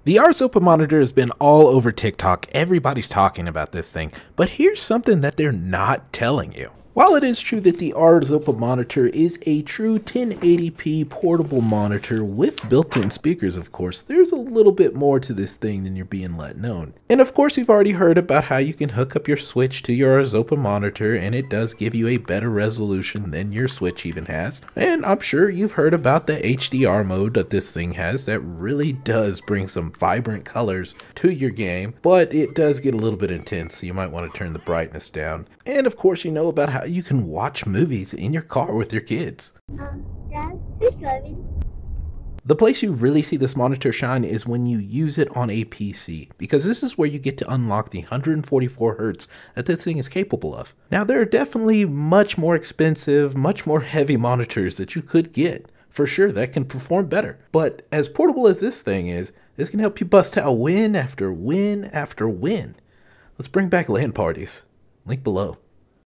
The Zopa monitor has been all over TikTok. Everybody's talking about this thing, but here's something that they're not telling you. While it is true that the Zopa monitor is a true 1080p portable monitor with built-in speakers, of course, there's a little bit more to this thing than you're being let known. And of course, you've already heard about how you can hook up your Switch to your Zopa monitor, and it does give you a better resolution than your Switch even has. And I'm sure you've heard about the HDR mode that this thing has that really does bring some vibrant colors to your game, but it does get a little bit intense, so you might want to turn the brightness down. And of course, you know about how you can watch movies in your car with your kids. Dad, who's driving? The place you really see this monitor shine is when you use it on a PC, because this is where you get to unlock the 144 Hz that this thing is capable of. Now, there are definitely much more expensive, much more heavy monitors that you could get, for sure, that can perform better. But as portable as this thing is, this can help you bust out win after win after win. Let's bring back LAN parties. Link below.